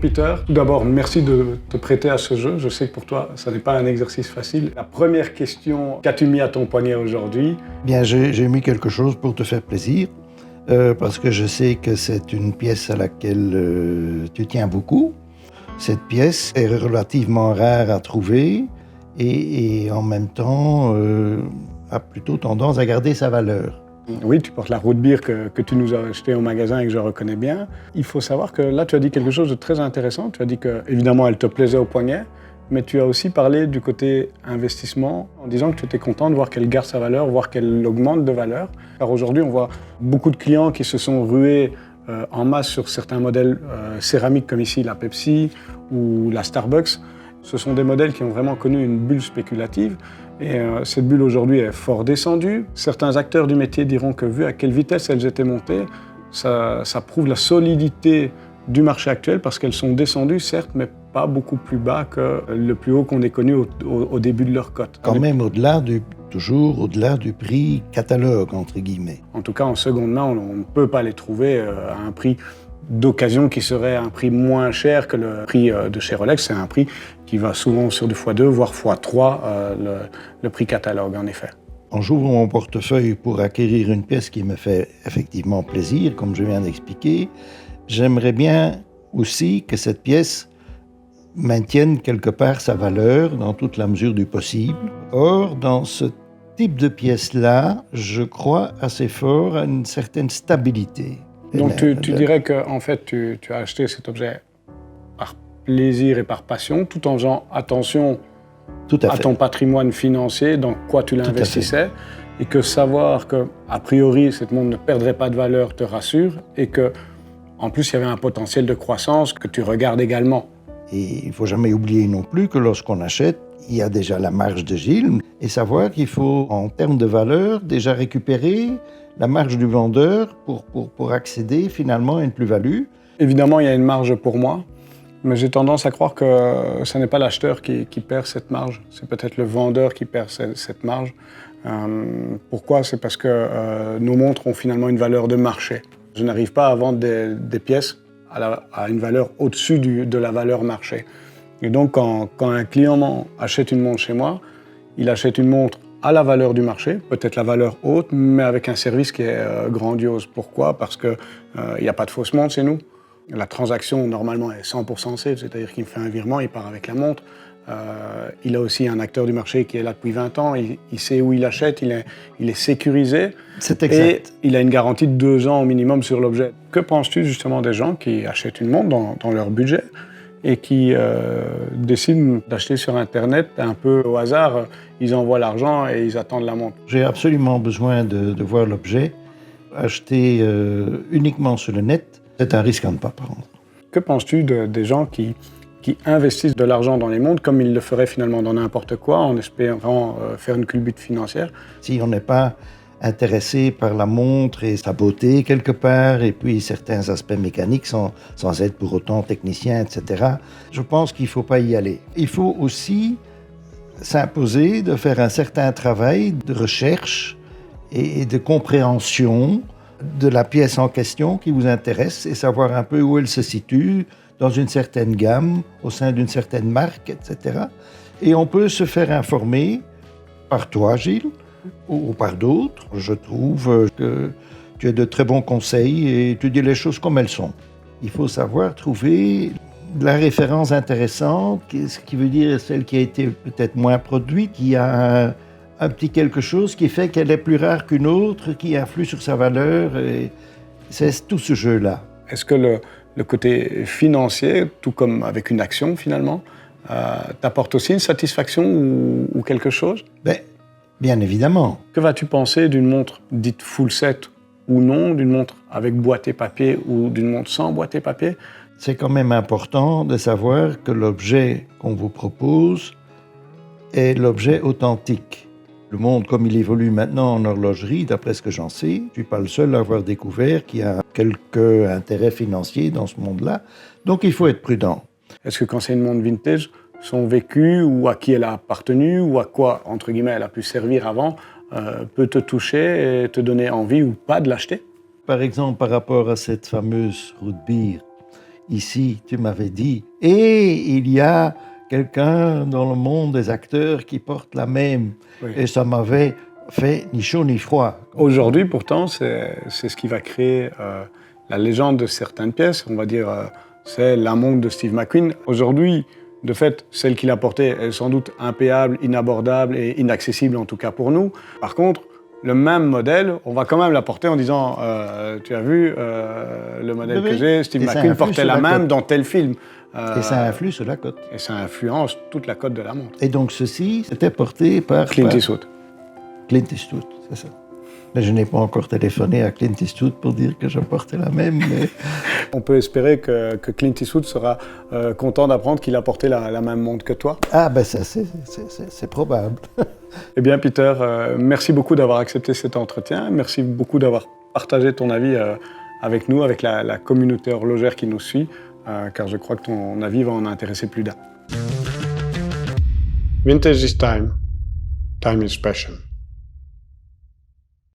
Peter. Tout d'abord, merci de te prêter à ce jeu. Je sais que pour toi, ça n'est pas un exercice facile. La première question, qu'as-tu mis à ton poignet aujourd'hui? Bien, j'ai mis quelque chose pour te faire plaisir, parce que je sais que c'est une pièce à laquelle tu tiens beaucoup. Cette pièce est relativement rare à trouver et en même temps a plutôt tendance à garder sa valeur. Oui, tu portes la root beer que tu nous as achetée au magasin et que je reconnais bien. Il faut savoir que là, tu as dit quelque chose de très intéressant. Tu as dit que, évidemment, elle te plaisait au poignet, mais tu as aussi parlé du côté investissement en disant que tu étais content de voir qu'elle garde sa valeur, voir qu'elle augmente de valeur. Car aujourd'hui, on voit beaucoup de clients qui se sont rués en masse sur certains modèles céramiques comme ici la Pepsi ou la Starbucks. Ce sont des modèles qui ont vraiment connu une bulle spéculative. Et cette bulle aujourd'hui est fort descendue. Certains acteurs du métier diront que vu à quelle vitesse elles étaient montées, ça prouve la solidité du marché actuel parce qu'elles sont descendues, certes, mais pas beaucoup plus bas que le plus haut qu'on ait connu au début de leur cote. Quand même toujours au-delà du prix catalogue, entre guillemets. En tout cas, en seconde main, on ne peut pas les trouver à un prix d'occasion qui serait un prix moins cher que le prix de chez Rolex. C'est un prix qui va souvent sur du x2, voire x3, le prix catalogue, en effet. Quand j'ouvre mon portefeuille pour acquérir une pièce qui me fait effectivement plaisir, comme je viens d'expliquer, j'aimerais bien aussi que cette pièce maintienne quelque part sa valeur dans toute la mesure du possible. Or, dans ce type de pièce-là, je crois assez fort à une certaine stabilité. Donc tu dirais qu'en fait, tu as acheté cet objet par plaisir et par passion, tout en faisant attention à ton patrimoine financier, dans quoi tu l'investissais, et que savoir que, a priori, cette montre ne perdrait pas de valeur te rassure, et que, en plus, il y avait un potentiel de croissance que tu regardes également. Et il ne faut jamais oublier non plus que lorsqu'on achète, il y a déjà la marge de Gilles, et savoir qu'il faut, en termes de valeur, déjà récupérer la marge du vendeur pour accéder finalement à une plus-value. Évidemment, il y a une marge pour moi, mais j'ai tendance à croire que ce n'est pas l'acheteur qui perd cette marge, c'est peut-être le vendeur qui perd cette marge. Pourquoi? C'est parce que nos montres ont finalement une valeur de marché. Je n'arrive pas à vendre des pièces à une valeur au-dessus de la valeur marché. Et donc, quand un client achète une montre chez moi, il achète une montre à la valeur du marché, peut-être la valeur haute, mais avec un service qui est grandiose. Pourquoi? Parce qu'il n'y a pas de fausse montre chez nous. La transaction, normalement, est 100% safe, c'est-à-dire qu'il me fait un virement, il part avec la montre. Il a aussi un acteur du marché qui est là depuis 20 ans, il sait où il achète, il est sécurisé. C'est exact. Et il a une garantie de 2 ans au minimum sur l'objet. Que penses-tu justement des gens qui achètent une montre dans leur budget et qui décident d'acheter sur Internet un peu au hasard? Ils envoient l'argent et ils attendent la montre. J'ai absolument besoin de voir l'objet. Acheter uniquement sur le net, c'est un risque à ne pas prendre. Que penses-tu des gens qui investissent de l'argent dans les montres comme ils le feraient finalement dans n'importe quoi en espérant faire une culbute financière? Si on n'est pas intéressé par la montre et sa beauté quelque part, et puis certains aspects mécaniques sans être pour autant technicien, etc., je pense qu'il ne faut pas y aller. Il faut aussi s'imposer de faire un certain travail de recherche et de compréhension de la pièce en question qui vous intéresse et savoir un peu où elle se situe dans une certaine gamme, au sein d'une certaine marque, etc. Et on peut se faire informer par toi, Gilles, ou par d'autres. Je trouve que tu as de très bons conseils et tu dis les choses comme elles sont. Il faut savoir trouver la référence intéressante, ce qui veut dire celle qui a été peut-être moins produite, qui a un petit quelque chose qui fait qu'elle est plus rare qu'une autre, qui influe sur sa valeur. Et c'est tout ce jeu-là. Est-ce que le côté financier, tout comme avec une action finalement, t'apporte aussi une satisfaction ou quelque chose? Bien évidemment. Que vas-tu penser d'une montre dite full set ou non, d'une montre avec boîtier papier ou d'une montre sans boîtier papier? C'est quand même important de savoir que l'objet qu'on vous propose est l'objet authentique. Le monde comme il évolue maintenant en horlogerie, d'après ce que j'en sais, je ne suis pas le seul à avoir découvert qu'il y a quelques intérêts financiers dans ce monde-là. Donc il faut être prudent. Est-ce que quand c'est une montre vintage, son vécu ou à qui elle a appartenu ou à quoi, entre guillemets, elle a pu servir avant, peut te toucher et te donner envie ou pas de l'acheter? Par exemple, par rapport à cette fameuse root beer, ici, tu m'avais dit, et il y a quelqu'un dans le monde des acteurs qui porte la même. Oui. Et ça m'avait fait ni chaud ni froid. Aujourd'hui, pourtant, c'est ce qui va créer la légende de certaines pièces. On va dire, c'est la montre de Steve McQueen. Aujourd'hui, de fait, celle qu'il a portée est sans doute impayable, inabordable et inaccessible, en tout cas pour nous. Par contre, le même modèle, on va quand même la porter en disant tu as vu le modèle que j'ai, Steve McQueen portait la même dans tel film. Et ça influe sur la cote. Et ça influence toute la cote de la montre. Et donc ceci, c'était porté par Clint Eastwood. Clint Eastwood, c'est ça. Mais je n'ai pas encore téléphoné à Clint Eastwood pour dire que je portais la même. Mais... On peut espérer que Clint Eastwood sera content d'apprendre qu'il a porté la même montre que toi. Ah ben ça, c'est probable. Eh bien Peter, merci beaucoup d'avoir accepté cet entretien. Merci beaucoup d'avoir partagé ton avis avec nous, avec la communauté horlogère qui nous suit, car je crois que ton avis va en intéresser plus d'un. Vintage is time. Time is passion.